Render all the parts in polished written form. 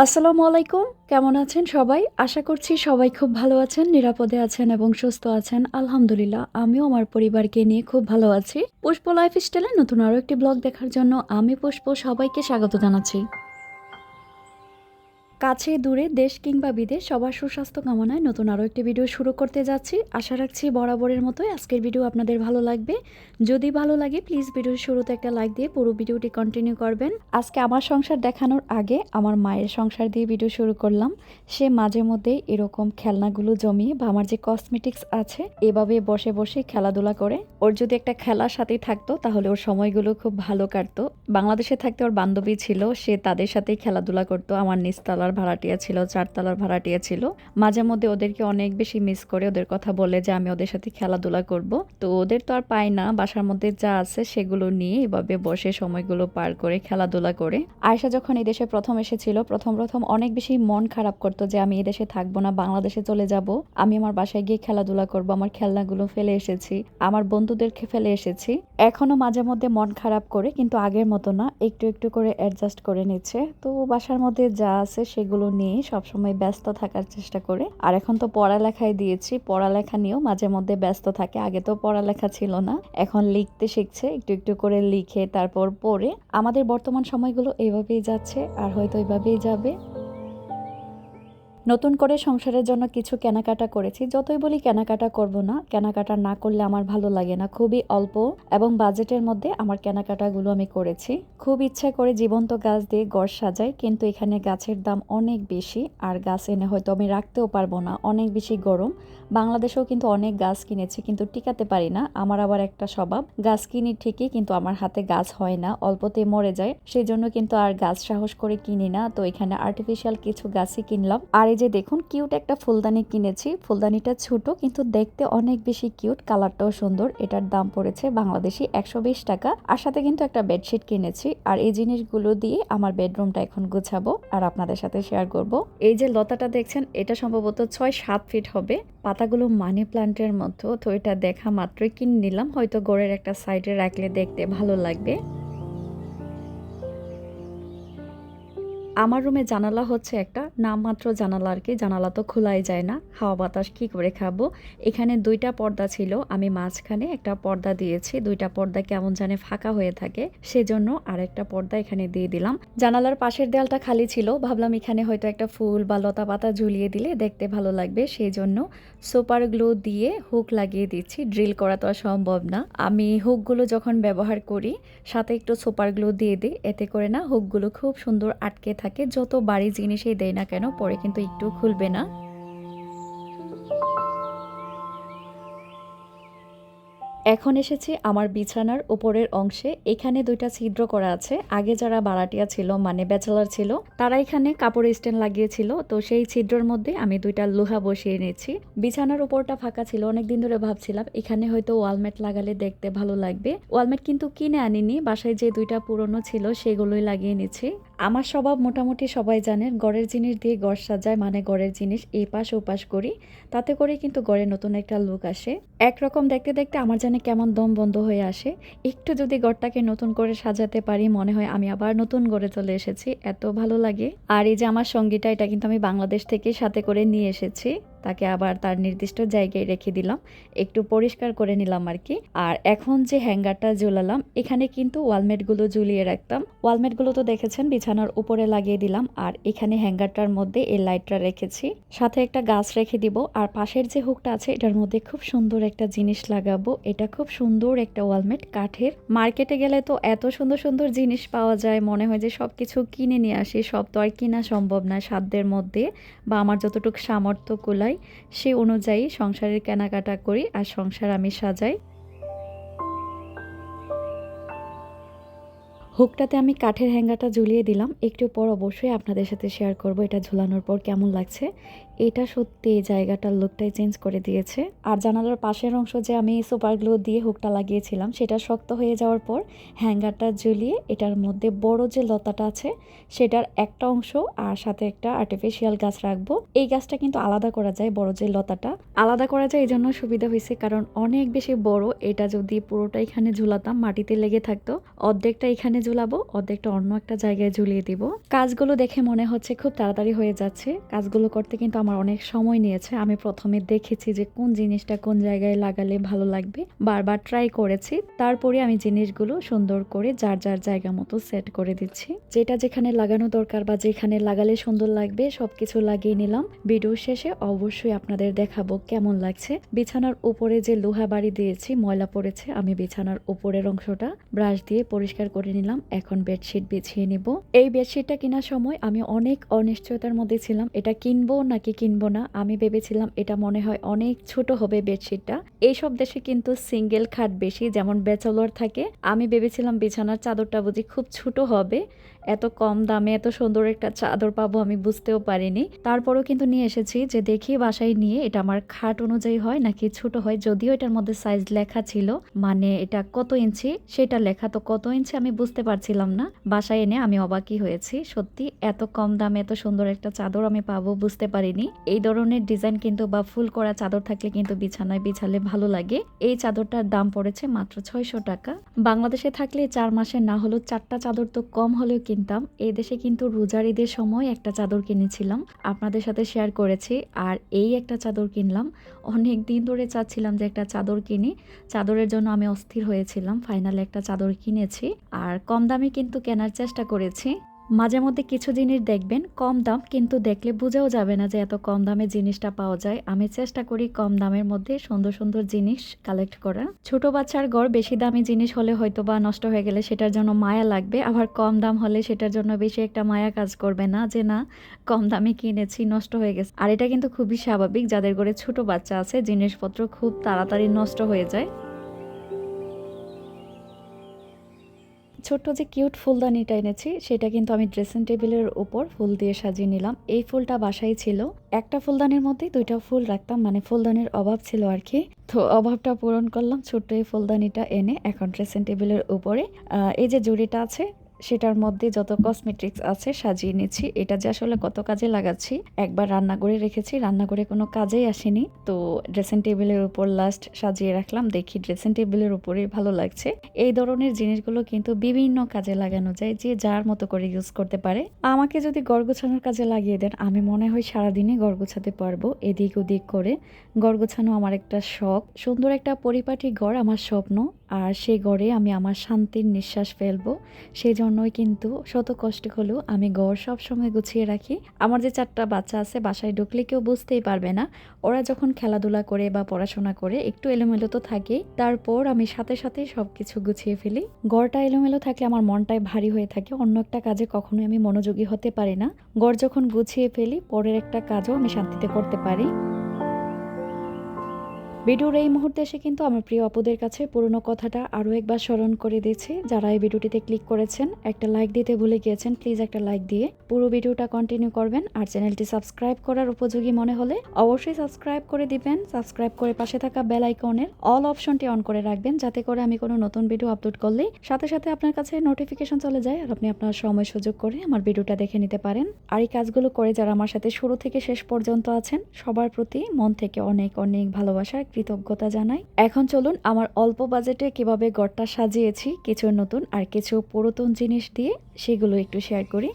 আসসালামু আলাইকুম। কেমন আছেন সবাই? আশা করছি সবাই খুব ভালো আছেন, নিরাপদে আছেন এবং সুস্থ আছেন। আলহামদুলিল্লাহ, আমিও আমার পরিবারকে নিয়ে খুব ভালো আছি। পুষ্প লাইফস্টাইলে নতুন আরো একটি ব্লগ দেখার জন্য আমি পুষ্প সবাইকে স্বাগত জানাচ্ছি। কাছে দূরে দেশ কিংবা বিদেশ সবার সুস্বাস্থ্য কামনায় নতুন আরও একটি ভিডিও শুরু করতে যাচ্ছি। আশা রাখছি বরাবরের মতোই আজকের ভিডিও আপনাদের ভালো লাগবে। যদি ভালো লাগে প্লিজ ভিডিওর শুরুতে একটা লাইক দিয়ে পুরো ভিডিওটি কন্টিনিউ করবেন। আজকে আমার সংসার দেখানোর আগে আমার মায়ের সংসার দিয়ে ভিডিও শুরু করলাম। সে মাঝে মধ্যে এরকম খেলনাগুলো জমিয়ে বা আমার যে কসমেটিক্স আছে এভাবে বসে বসে খেলাধুলা করে। ওর যদি একটা খেলার সাথে থাকতো তাহলে ওর সময়গুলো খুব ভালো কাটতো। বাংলাদেশে থাকতে ওর বান্ধবী ছিল, সে তাদের সাথেই খেলাধুলা করতো। আমার নিচতলা ভাড়াটিয়া ছিল, চারতলার ভাড়াটিয়া ছিল। মাঝে মধ্যে ওদেরকে অনেক বেশি মিস করে, ওদের কথা বলে যে আমি ওদের সাথে খেলাধুলা করব। তো ওদের তো আর পাই না, বাসার মধ্যে যা আছে সেগুলো নিয়ে এভাবে বসে সময়গুলো পার করে খেলাধুলা করে। আয়েশা যখন এই দেশে প্রথম এসেছিল, প্রথম অনেক বেশি মন খারাপ করতো যে আমি এই দেশে থাকবো না, বাংলাদেশে চলে যাব। আমি আমার বাসায় গিয়ে খেলাধুলা করব, আমার খেলনাগুলো ফেলে এসেছি, আমার বন্ধুদেরকে ফেলে এসেছি। এখনো মাঝে মধ্যে মন খারাপ করে, কিন্তু আগের মতো না, একটু একটু করে অ্যাডজাস্ট করে নিচ্ছে। তো বাসার মধ্যে যা আছে সেগুলো নিয়ে সবসময় ব্যস্ত থাকার চেষ্টা করে। আর এখন তো পড়ালেখায় দিয়েছি, পড়ালেখা নিয়েও মাঝে মধ্যে ব্যস্ত থাকে। আগে তো পড়ালেখা ছিল না, এখন লিখতে শিখছে, একটু একটু করে লিখে তারপর পড়ে। আমাদের বর্তমান সময়গুলো এইভাবেই যাচ্ছে আর হয়তো এইভাবেই যাবে। নতুন করে সংসারের জন্য কিছু কেনাকাটা করেছি। যতই বলি কেনাকাটা করব না, কেনাকাটা না করলে আমার ভালো লাগে না। খুবই অল্প এবং বাজেটের মধ্যে আমার কেনাকাটাগুলো আমি করেছি। খুব ইচ্ছা করে জীবন্ত গাছ দিয়ে ঘর সাজাই, কিন্তু এখানে গাছের দাম অনেক বেশি, আর গাছ এনে হয়তো আমি রাখতেও পারবো না, অনেক বেশি গরম। বাংলাদেশেও কিন্তু অনেক গাছ কিনেছি, কিন্তু টিকাতে পারি না। আমার আবার একটা স্বভাব, গাছ কিনি ঠিকই কিন্তু আমার হাতে গাছ হয় না, অল্পতে মরে যায়। সেই জন্য কিন্তু আর গাছ সাহস করে কিনি না। তো এখানে আর্টিফিশিয়াল কিছু গাছই কিনলাম। আর এই যে দেখুন, কিউট একটা ফুলদানি কিনেছি। ফুলদানিটা ছোট কিন্তু দেখতে অনেক বেশি কিউট, কালারটাও সুন্দর। এটার দাম পড়েছে বাংলাদেশি 120 টাকা। আর সাথে কিন্তু একটা বেডশিট কিনেছি। আর এই জিনিসগুলো দিয়ে আমার বেডরুমটা এখন গুছাবো আর আপনাদের সাথে শেয়ার করব। এই যে লতাটা দেখছেন, এটা সম্ভবত 6-7 ফিট হবে। পাতাগুলো মানি প্লান্টের মতো। তো এটা দেখা মাত্রই কিনে নিলাম, হয়তো ঘরের একটা সাইডে রাখলে দেখতে ভালো লাগবে। আমার রুমে জানালা হচ্ছে একটা, নামমাত্র জানালা আর কি, জানালা তো খোলাই যায় না, হাওয়া বাতাস কি করে খাবো। এখানে 2টা পর্দা ছিল, আমি মাঝখানে একটা পর্দা দিয়েছি। 2টা পর্দা কেমন জানে ফাঁকা হয়ে থাকে, সেজন্য আরেকটা পর্দা এখানে দিয়ে দিলাম। জানালার পাশের দেয়ালটা খালি ছিল, ভাবলাম এখানে হয়তো একটা ফুল বা লতা পাতা ঝুলিয়ে দিলে দেখতে ভালো লাগবে, সেই জন্য সুপার গ্লু দিয়ে হুক লাগিয়ে দিচ্ছি। ড্রিল করা তো আর সম্ভব না। আমি হুকগুলো যখন ব্যবহার করি সাথে একটু সুপার গ্লু দিয়ে দিই, এতে করে না হুকগুলো খুব সুন্দর আটকে থাকে। যত বাড়ি জিনিসই দেয় না কেন পরে কিন্তু একটু খুলবে না। এখন এসেছি আমার বিছানার উপরের অংশে। এখানে 2টা ছিদ্র করা আছে। আগে যারা ভাড়াটিয়া ছিল, মানে ব্যাচেলার ছিল, তারা এখানে কাপড়ের স্ট্যান্ড লাগিয়েছিল। তো সেই ছিদ্রের মধ্যে আমি 2টা লোহা বসিয়ে নিয়েছি। বিছানার উপরটা ফাঁকা ছিল, অনেকদিন ধরে ভাবছিলাম এখানে হয়তো ওয়ালমেট লাগালে দেখতে ভালো লাগবে। ওয়ালমেট কিন্তু কিনে আনিনি, বাসায় যে 2টা পুরনো ছিল সেগুলোই লাগিয়ে নিচ্ছি। আমার স্বভাব মোটামুটি সবাই জানেন, ঘরের জিনিস দিয়ে ঘর সাজায়, মানে ঘরের জিনিস এই পাশ ওপাশ করি, তাতে করে কিন্তু ঘরে নতুন একটা লুক আসে। একরকম দেখতে দেখতে আমার জানে কেমন দম বন্ধ হয়ে আসে। একটু যদি ঘরটাকে নতুন করে সাজাতে পারি, মনে হয় আমি আবার নতুন ঘরে চলে এসেছি, এত ভালো লাগে। আর এই যে আমার সঙ্গীটা, এটা কিন্তু আমি বাংলাদেশ থেকে সাথে করে নিয়ে এসেছি। তাকে আবার তার নির্দিষ্ট জায়গায় রেখে দিলাম, একটু পরিষ্কার করে নিলাম আর কি। আর এখন যে হ্যাঙ্গারটা ঝুলালাম, এখানে কিন্তু ওয়ালমেটগুলো ঝুলিয়ে রাখতাম। ওয়ালমেটগুলো তো দেখেছেন বিছানার উপরে লাগিয়ে দিলাম, আর এখানে হ্যাঙ্গারটার মধ্যে এই লাইটটা রেখেছি, সাথে একটা গাছ রেখে দিব। আর পাশের যে হুকটা আছে এটার মধ্যে খুব সুন্দর একটা জিনিস লাগাবো। এটা খুব সুন্দর একটা ওয়ালমেট, কাঠের। মার্কেটে গেলে তো এত সুন্দর সুন্দর জিনিস পাওয়া যায়, মনে হয় যে সবকিছু কিনে নিয়ে আসি। সব তো আর কিনা সম্ভব না সাধ্যের মধ্যে, বা আমার যতটুকু সামর্থ্য কুলায় সে অনুযায়ী সংসারের কেনাকাটা করি আর সংসার আমি সাজাই। হুকটাতে আমি কাঠের হ্যাঙ্গারটা ঝুলিয়ে দিলাম, একটু পর অবশ্যই আপনাদের সাথে শেয়ার করব এটা ঝুলানোর পর কেমন লাগছে। এটা সত্যি এই জায়গাটার লুকটাই চেঞ্জ করে দিয়েছে। আর জানালার পাশের অংশ যে আমি সুপার গ্লু দিয়ে হুকটা লাগিয়েছিলাম সেটা শক্ত হয়ে যাওয়ার পর হ্যাঙ্গারটা ঝুলিয়ে এটার মধ্যে বড় যে লতাটা আছে সেটার একটা অংশ আর সাথে একটা আর্টিফিশিয়াল গাছ রাখবো। এই গাছটা কিন্তু আলাদা করা যায়, বড় যে লতাটা আলাদা করা যায়, এই জন্য সুবিধা হয়েছে, কারণ অনেক বেশি বড়। এটা যদি পুরোটা এখানে ঝুলাতাম মাটিতে লেগে থাকতো। অর্ধেকটা এখানে ঝুলাবো, অর্ধেকটা অন্য একটা জায়গায় ঝুলিয়ে দিব। কাজগুলো দেখে মনে হচ্ছে খুব তাড়াতাড়ি হয়ে যাচ্ছে। কাজগুলো করতে কিন্তু আমার অনেক সময় নিয়েছে। আমি প্রথমে দেখেছি যে কোন জিনিসটা কোন জায়গায় লাগালে ভালো লাগবে, বারবার ট্রাই করেছি, তারপরে আমি জিনিসগুলো সুন্দর করে যার যার জায়গা মতো সেট করে দিচ্ছি। যেটা যেখানে লাগানো দরকার বা যেখানে লাগালে সুন্দর লাগবে সবকিছু লাগিয়ে নিলাম। ভিডিও শেষে অবশ্যই আপনাদের দেখাবো কেমন লাগছে। বিছানার উপরে যে লোহা বাড়ি দিয়েছি ময়লা পড়েছে, আমি বিছানার উপরের অংশটা ব্রাশ দিয়ে পরিষ্কার করে নিলাম। এখন বেডশিট বিছিয়ে নিব। এই বেডশিটটা কেনার সময় আমি অনেক অনিশ্চয়তার মধ্যে ছিলাম, এটা কিনবো নাকি কিনবো না। আমি ভেবেছিলাম এটা মনে হয় অনেক ছোট হবে বেডশিটটা। এইসব দেশে কিন্তু সিঙ্গেল খাট বেশি, যেমন ব্যাচেলর থাকে। আমি ভেবেছিলাম বিছানার চাদরটা বুঝি খুব ছোট হবে। এত কম দামে এত সুন্দর একটা চাদর পাবো আমি বুঝতেও পারিনি। তারপরেও কিন্তু নিয়ে এসেছি যে দেখি বাসায় নিয়ে এটা আমার খাট অনুযায়ী হয় নাকি ছোট হয়। যদিও এটার মধ্যে সাইজ লেখা ছিল, মানে এটা কত ইঞ্চি সেটা লেখা, তো কত ইঞ্চি আমি বুঝতে পারছিলাম না। বাসায় এনে আমি অবাকই হয়েছি, সত্যি এত কম দামে এত সুন্দর একটা চাদর আমি পাবো বুঝতে পারিনি। এই ধরনের ডিজাইন কিন্তু বা ফুল করা চাদর থাকলে কিন্তু বিছানায় বিছালে ভালো লাগে। এই চাদরটার দাম পড়েছে মাত্র 600 টাকা। বাংলাদেশে থাকলে 4 মাসে না হলেও 4টা চাদর তো কম হলেও কিনতাম। এই দেশে কিন্তু রোজার ঈদের সময় একটা চাদর কিনেছিলাম, আপনাদের সাথে শেয়ার করেছি। আর এই একটা চাদর কিনলাম। অনেক দিন ধরে চাচ্ছিলাম যে একটা চাদর কিনি, চাদরের জন্য আমি অস্থির হয়েছিলাম। ফাইনালি একটা চাদর কিনেছি আর কম দামে কিন্তু কেনার চেষ্টা করেছি। মাঝে মধ্যে কিছু জিনিস দেখবেন কম দাম, কিন্তু দেখলে বোঝাও যাবে না যে এত কম দামে জিনিসটা পাওয়া যায়। আমি চেষ্টা করি কম দামের মধ্যে সুন্দর সুন্দর জিনিস কালেক্ট করা। ছোট বাচ্চার গড় বেশি দামি জিনিস হলে হয়তো বা নষ্ট হয়ে গেলে সেটার জন্য মায়া লাগবে, আবার কম দাম হলে সেটার জন্য বেশি একটা মায়া কাজ করবে না, যে না কম দামে কিনেছি নষ্ট হয়ে গেছে। আর এটা কিন্তু খুবই স্বাভাবিক, যাদের ঘরে ছোট বাচ্চা আছে জিনিসপত্র খুব তাড়াতাড়ি নষ্ট হয়ে যায়। ছোট্ট যে কিউট ফুলদানিটা এনেছি সেটা কিন্তু আমি ড্রেসিং টেবিলের উপর ফুল দিয়ে সাজিয়ে নিলাম। এই ফুলটা বাসায় ছিল, একটা ফুলদানির মধ্যে 2টা ফুল রাখতাম, মানে ফুলদানির অভাব ছিল আর কি। তো অভাবটা পূরণ করলাম ছোট্ট এই ফুলদানিটা এনে। এখন ড্রেসিং টেবিলের উপরে এই যে জুড়িটা আছে সেটার মধ্যে যত কসমেটিক্স আছে সাজিয়ে নিচ্ছি। এটা যে আসলে কত কাজে লাগাচ্ছি, একবার রান্নাঘরে রেখেছি, রান্নাঘরে কোনো কাজেই আসেনি, তো ড্রেসিং টেবিলের উপর লাস্ট সাজিয়ে রাখলাম। দেখি ড্রেসিং টেবিলের উপরে ভালো লাগছে। এই ধরনের জিনিসগুলো কিন্তু বিভিন্ন কাজে লাগানো যায়, যে যার মতো করে ইউজ করতে পারে। আমাকে যদি ঘর গোছানোর কাজে লাগিয়ে দেন আমি মনে হয় সারাদিনই ঘর গোছাতে পারবো। এদিক ওদিক করে ঘর গোছানো আমার একটা শখ। সুন্দর একটা পরিপাটি ঘর আমার স্বপ্ন, আর সেই ঘরে আমি আমার শান্তির নিঃশ্বাস ফেলবো। সেই জন্যই কিন্তু শত কষ্ট হলেও আমি ঘর সবসময় গুছিয়ে রাখি। আমার যে 4টা বাচ্চা আছে বাসায় ঢুকলে কেউ বুঝতেই পারবে না। ওরা যখন খেলাধুলা করে বা পড়াশোনা করে একটু এলোমেলো তো থাকেই, তারপর আমি সাথে সাথে সবকিছু গুছিয়ে ফেলি। ঘরটা এলোমেলো থাকলে আমার মনটাই ভারী হয়ে থাকে, অন্য একটা কাজে কখনোই আমি মনোযোগী হতে পারি না। ঘর যখন গুছিয়ে ফেলি পরের একটা কাজও আমি শান্তিতে করতে পারি। ভিডিওর এই মুহূর্তে এসে কিন্তু আমার প্রিয় আপুদের কাছে পুরনো কথাটা আরও একবার স্মরণ করে দিচ্ছি। যারা এই ভিডিওটিতে ক্লিক করেছেন একটা লাইক দিতে ভুলে গিয়েছেন, প্লিজ একটা লাইক দিয়ে পুরো ভিডিওটা কন্টিনিউ করবেন। আর চ্যানেলটি সাবস্ক্রাইব করার উপযোগী মনে হলে অবশ্যই সাবস্ক্রাইব করে দিবেন। সাবস্ক্রাইব করে পাশে থাকা বেল আইকনের অল অপশনটি অন করে রাখবেন, যাতে করে আমি কোনো নতুন ভিডিও আপলোড করলে সাথে সাথে আপনার কাছে নোটিফিকেশন চলে যায় আর আপনি আপনার সময় সুযোগ করে আমার ভিডিওটা দেখে নিতে পারেন। আর এই কাজগুলো করে যারা আমার সাথে শুরু থেকে শেষ পর্যন্ত আছেন সবার প্রতি মন থেকে অনেক অনেক ভালোবাসার কৃতজ্ঞতা জানাই। এখন চলুন আমার অল্প বাজেটে কিভাবে ঘরটা সাজিয়েছি কিছু নতুন আর কিছু পুরাতন জিনিস দিয়ে, সেগুলো একটু শেয়ার করি।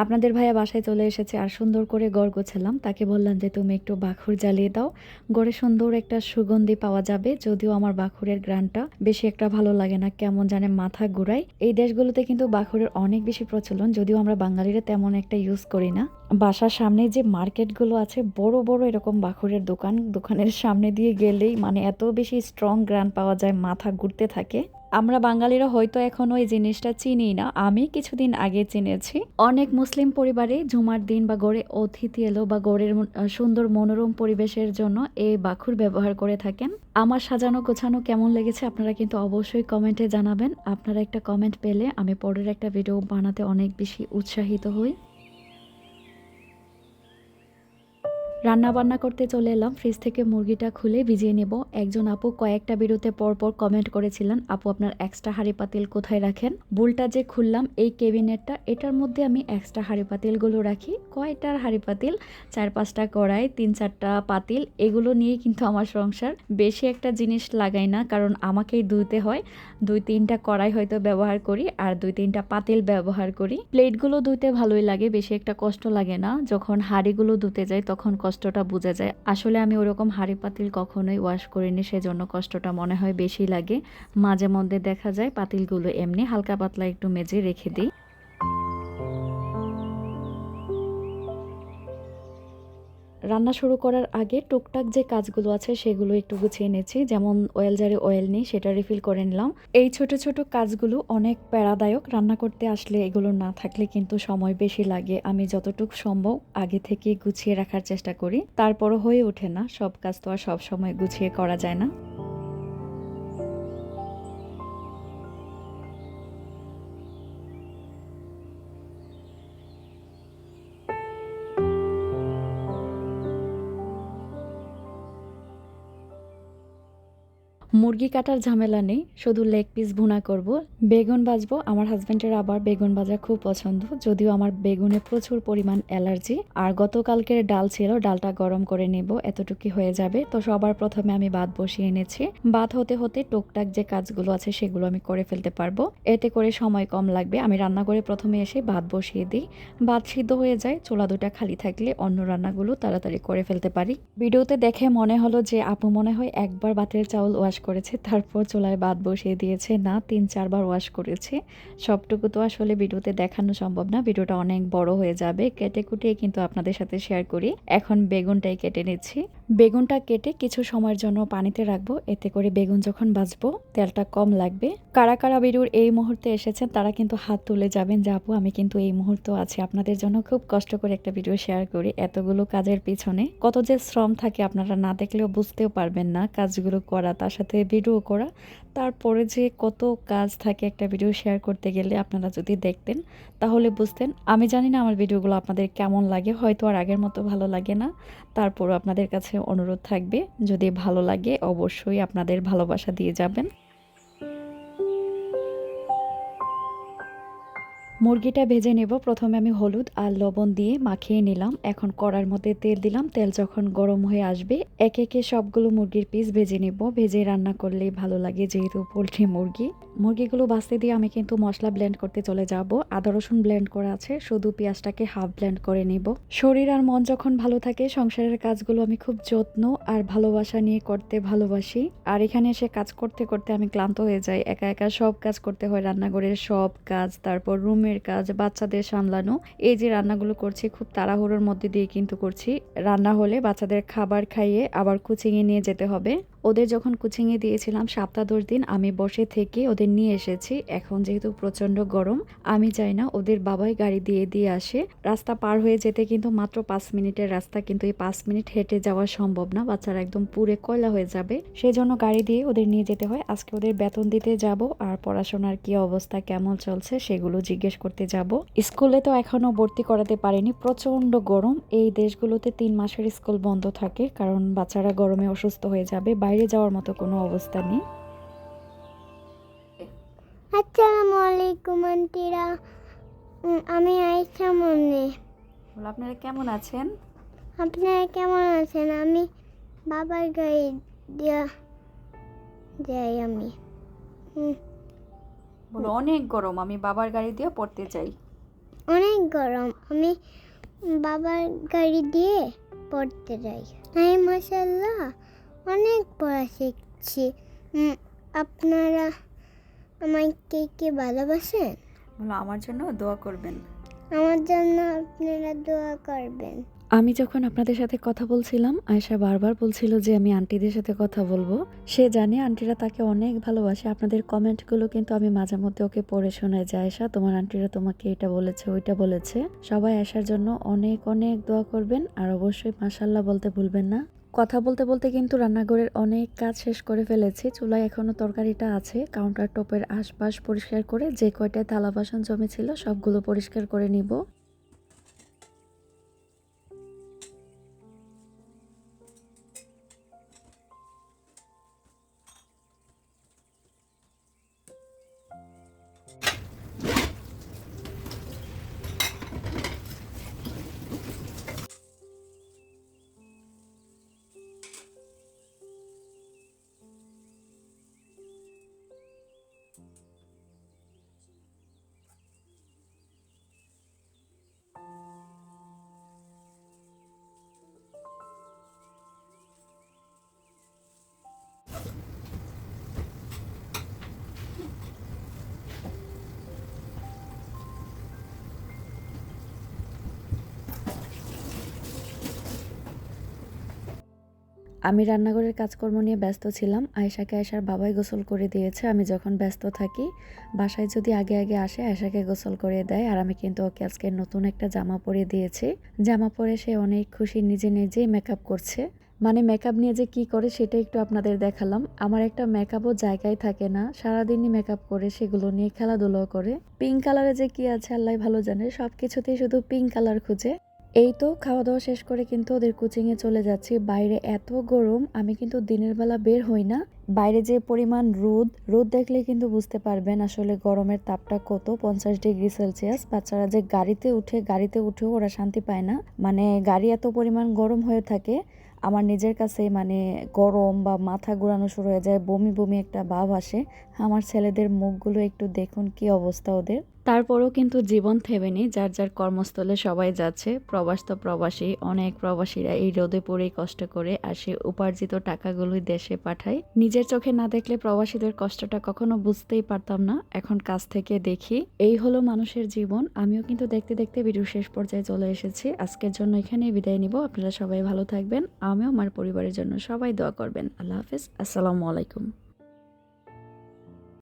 আপনাদের ভাইয়া বাসায় চলে এসেছে আর সুন্দর করে ঘর গোছালাম। তাকে বললাম যে তুমি একটু বাখুর জ্বালিয়ে দাও, ঘরে সুন্দর একটা সুগন্ধি পাওয়া যাবে। যদিও আমার বাখুরের ঘ্রাণটা বেশি একটা ভালো লাগে না, কেমন জানে মাথা ঘুরায়। এই দেশগুলোতে কিন্তু বাখুরের অনেক বেশি প্রচলন, যদিও আমরা বাঙালিরা তেমন একটা ইউজ করি না। বাসার সামনে যে মার্কেটগুলো আছে বড় বড় এরকম বাখুরের দোকানের সামনে দিয়ে গেলেই মানে এত বেশি স্ট্রং ঘ্রাণ পাওয়া যায়, মাথা ঘুরতে থাকে। আমরা বাঙালিরা হয়তো এখনো এই জিনিসটা চিনি না, আমি কিছুদিন আগে চিনেছি। অনেক মুসলিম পরিবারে জুমার দিন বা গড়ে অতিথি এলো বা গড়ের সুন্দর মনোরম পরিবেশের জন্য এই বাখুর ব্যবহার করে থাকেন। আমার সাজানো গোছানো কেমন লেগেছে আপনারা কিন্তু অবশ্যই কমেন্টে জানাবেন। আপনারা একটা কমেন্ট পেলে আমি পরের একটা ভিডিও বানাতে অনেক বেশি উৎসাহিত হই। রান্না বান্না করতে চলে এলাম, ফ্রিজ থেকে মুরগিটা খুলে ভিজিয়ে নেব। একজন আপু কয়েকটা ভিডিওতে পরপর কমেন্ট করেছিলেন, আপু আপনার এক্সট্রা হাঁড়ি পাতিল কোথায় রাখেন। বুলটা যে খুললাম এই কেবিনেটটা, এটার মধ্যে আমি এক্সট্রা হাঁড়ি পাতিলগুলো রাখি। কয়টার হাঁড়ি পাতিল, 4-5টা কড়াই, 3-4টা পাতিল, এগুলো নিয়েই কিন্তু আমার সংসার। বেশি একটা জিনিস লাগাই না, কারণ আমাকেই ধুইতে হয়। 2-3টা কড়াই হয়তো ব্যবহার করি আর 2-3টা পাতিল ব্যবহার করি। প্লেটগুলো ধুইতে ভালোই লাগে, বেশি একটা কষ্ট লাগে না। যখন হাঁড়িগুলো ধুতে যাই তখন কষ্টটা বোঝা যায়। আসলে আমি ওরকম হাঁড়ি পাতিল কখনোই ওয়াশ করিনি, সেজন্য কষ্টটা মনে হয় বেশি লাগে। মাঝে মধ্যে দেখা যায় পাতিলগুলো এমনি হালকা পাতলা একটু মেজে রেখে দিই। রান্না শুরু করার আগে টুকটাক যে কাজগুলো আছে সেগুলো একটু গুছিয়ে নিয়েছি। যেমন অয়েল জারে অয়েল নেই, সেটা রিফিল করে নিলাম। এই ছোট ছোট কাজগুলো অনেক প্যারাদায়ক। রান্না করতে আসলে এগুলো না থাকলে কিন্তু সময় বেশি লাগে। আমি যতটুকু সম্ভব আগে থেকে গুছিয়ে রাখার চেষ্টা করি, তারপরও হয়ে ওঠে না। সব কাজ তো আর সব সময় গুছিয়ে করা যায় না। মুরগি কাটার ঝামেলা নেই, শুধু লেগ পিস ভুনা করব। বেগুন ভাজবো, আমার হাজব্যান্ডের আবার বেগুন ভাজা খুব পছন্দ, যদিও আমার বেগুনে প্রচুর পরিমাণ অ্যালার্জি। আর গতকালকের ডাল ছিল, ডালটা গরম করে নেব, এতটুকুই হয়ে যাবে। তো সবার প্রথমে আমি ভাত বসিয়ে এনেছি। ভাত হতে হতে টুকটাক যে কাজগুলো আছে সেগুলো আমি করে ফেলতে পারবো, এতে করে সময় কম লাগবে। আমি রান্না করে প্রথমে এসে ভাত বসিয়ে দিই, ভাত সিদ্ধ হয়ে যায়, চুলা দুটা খালি থাকলে অন্য রান্নাগুলো তাড়াতাড়ি করে ফেলতে পারি। ভিডিওতে দেখে মনে হলো যে আপু মনে হয় একবার ভাতের চাউল ওয়াশ করেছে তারপর চুলায় ভাত বসিয়ে দিয়েছে। না, 3-4 বার ওয়াশ করেছে। সবটুকু তো আসলে ভিডিওতে দেখানো সম্ভব না, ভিডিওটা অনেক বড় হয়ে যাবে। কেটে কুটিয়ে কিন্তু আপনাদের সাথে শেয়ার করি। এখন বেগুনটাই কেটে নিচ্ছি। বেগুনটা কেটে কিছু সময়ের জন্য পানিতে রাখবো, এতে করে বেগুন যখন ভাজবো তেলটা কম লাগবে। কারা কারা ভিডিওর এই মুহূর্তে এসেছেন তারা কিন্তু হাত তুলে যাবেন যে আপু আমি কিন্তু এই মুহূর্তে আছি, আপনাদের জন্য খুব কষ্ট করে একটা ভিডিও শেয়ার করি। এতগুলো কাজের পিছনে কত যে শ্রম থাকে আপনারা না দেখলেও বুঝতেও পারবেন না। কাজগুলো করা, তার সাথে ভিডিও করা, তারপরে যে কত কাজ থাকে একটা ভিডিও শেয়ার করতে গেলে, আপনারা যদি দেখতেন তাহলে বুঝতেন। আমি জানি না আমার ভিডিওগুলো আপনাদের কেমন লাগে, হয়তো আর আগের মতো ভালো লাগে না। তারপরও আপনাদের কাছে অনুরোধ থাকবে, যদি ভালো লাগে অবশ্যই আপনাদের ভালোবাসা দিয়ে যাবেন। মুরগিটা ভেজে নেব। প্রথমে আমি হলুদ আর লবণ দিয়ে মাখিয়ে নিলাম। এখন কড়ার মধ্যে তেল দিলাম, তেল যখন গরম হয়ে আসবে একে একে সবগুলো মুরগির পিস ভেজে নেব। ভেজে রান্না করলেই ভালো লাগে, যেহেতু পোলট্রি মুরগি। মুরগিগুলো ভাজতে দিয়ে আমি কিন্তু মশলা ব্লেন্ড করতে চলে যাব। আদা রসুন ব্লেন্ড করা আছে, শুধু পেঁয়াজটাকে হাফ ব্লেন্ড করে নেব। শরীর আর মন যখন ভালো থাকে সংসারের কাজগুলো আমি খুব যত্ন আর ভালোবাসা নিয়ে করতে ভালোবাসি। আর এখানে এসে কাজ করতে করতে আমি ক্লান্ত হয়ে যাই। একা একা সব কাজ করতে হয়, রান্নাঘরের সব কাজ, তারপর রুমের কাজ, বাচ্চাদের সামলানো। এই যে রান্নাগুলো করছি খুব তাড়াহুড়োর মধ্যে দিয়ে কিন্তু করছি। রান্না হলে বাচ্চাদের খাবার খাইয়ে আবার কোচিংয়ে নিয়ে যেতে হবে। ওদের যখন কোচিংয়ে দিয়েছিলাম 7-10 দিন আমি বসে থেকে ওদের নিয়ে এসেছি। এখন যেহেতু প্রচণ্ড গরম, আমি চাই না, ওদের বাবাই গাড়ি দিয়ে দিয়ে আসে। রাস্তা পার হয়ে যেতে কিন্তু মাত্র 5 মিনিটের রাস্তা, কিন্তু এই 5 মিনিট হেঁটে যাওয়া সম্ভব না, বাচ্চারা একদম পুড়ে কয়লা হয়ে যাবে। সেজন্য গাড়ি দিয়ে ওদের নিয়ে যেতে হয়। আজকে ওদের বেতন দিতে যাব, আর পড়াশোনার কি অবস্থা কেমন চলছে সেগুলো জিজ্ঞেস করতে যাব। স্কুলে তো এখনো ভর্তি করাতে পারিনি, প্রচণ্ড গরম। এই দেশগুলোতে 3 মাসের স্কুল বন্ধ থাকে, কারণ বাচ্চারা গরমে অসুস্থ হয়ে যাবে, বাইরে যাওয়ার মতো কোনো অবস্থা নেই। আসসালামু আলাইকুম আন্টিরা, আমি আয়েশা মনে। আপনারা কেমন আছেন? আপনারা কেমন আছেন? আমি বাবার গাড়ি দিয়া যাই। আমি বলো অনেক গরম, আমি বাবার গাড়ি দিয়ে পড়তে চাই। অনেক গরম, আমি বাবার গাড়ি দিয়ে পড়তে যাই। আমি মাশাআল্লাহ অনেক পড়া শিখছি। আপনারা আমাকে কি ভালোবাসেন? বলো আমার জন্য দোয়া করবেন। আমার জন্য আপনারা দোয়া করবেন। আমি যখন আপনাদের সাথে কথা বলছিলাম, আয়েশা বারবার বলছিল যে আমি আন্টিদের সাথে কথা বলবো। সে জানে আন্টিরা তাকে অনেক ভালোবাসে। আপনাদের কমেন্টগুলো কিন্তু আমি মাঝে মধ্যে ওকে পড়ে শোনাই যে আয়েশা তোমার আন্টিরা তোমাকে এটা বলেছে ওইটা বলেছে। সবাই আয়েশার জন্য অনেক অনেক দোয়া করবেন আর অবশ্যই মাশাআল্লাহ বলতে ভুলবেন না। কথা বলতে বলতে কিন্তু রান্নাঘরের অনেক কাজ শেষ করে ফেলেছি। চুলায় এখনো তরকারিটা আছে। কাউন্টার টপের আশপাশ পরিষ্কার করে যে কয়টা থালা বাসন জমেছিল সবগুলো পরিষ্কার করে নিব। আমি রান্নাঘরের কাজকর্ম নিয়ে ব্যস্ত ছিলাম। আয়েশাকে আয়েশার বাবাই গোসল করে দিয়েছে। আমি যখন ব্যস্ত থাকি, বাসায় যদি আগে আগে আসে আয়েশাকে গোসল করে দেয়। আর আমি কিন্তু ওকে আজকে নতুন একটা জামা পরিয়ে দিয়েছি। জামা পরে সে অনেক খুশি, নিজে নিজেই মেকআপ করছে। মানে মেকআপ নিয়ে যে কি করে সেটা একটু আপনাদের দেখালাম। আমার একটা মেকআপও জায়গায় থাকে না, সারাদিনই মেকআপ করে সেগুলো নিয়ে খেলাধুলো করে। পিঙ্ক কালারে যে কি আছে আল্লাহ ভালো জানে, সব কিছুতেই শুধু পিঙ্ক কালার খুঁজে। এই তো খাওয়া দাওয়া শেষ করে কিন্তু ওদের কোচিংয়ে চলে যাচ্ছি। বাইরে এত গরম, আমি কিন্তু দিনের বেলা বের হই না। বাইরে যে পরিমাণ রোদ দেখলে কিন্তু বুঝতে পারবেন আসলে গরমের তাপটা কত, 50 ডিগ্রি সেলসিয়াস। বাচ্চারা যে গাড়িতে উঠেও ওরা শান্তি পায় না। মানে গাড়ি এত পরিমাণ গরম হয়ে থাকে, আমার নিজের কাছে মানে গরম বা মাথা ঘোরানো শুরু হয়ে যায়, বমি বমি একটা ভাব আসে। আমার ছেলেদের মুখগুলো একটু দেখুন কি অবস্থা ওদের। তারপরেও কিন্তু জীবন থেমেনি, যার যার কর্মস্থলে সবাই যাচ্ছে। প্রবাস তো প্রবাসী, অনেক প্রবাসীরা এই রোদে পড়েই কষ্ট করে আর সে উপার্জিত টাকাগুলোই দেশে পাঠায়। নিজের চোখে না দেখলে প্রবাসীদের কষ্টটা কখনো বুঝতেই পারতাম না, এখন কাছ থেকে দেখি। এই হলো মানুষের জীবন। আমিও কিন্তু দেখতে দেখতে ভিডিও শেষ পর্যায়ে চলে এসেছি। আজকের জন্য এখানেই বিদায় নিব। আপনারা সবাই ভালো থাকবেন, আমিও আমার পরিবারের জন্য সবাই দোয়া করবেন। আল্লাহ হাফেজ, আসসালামু আলাইকুম।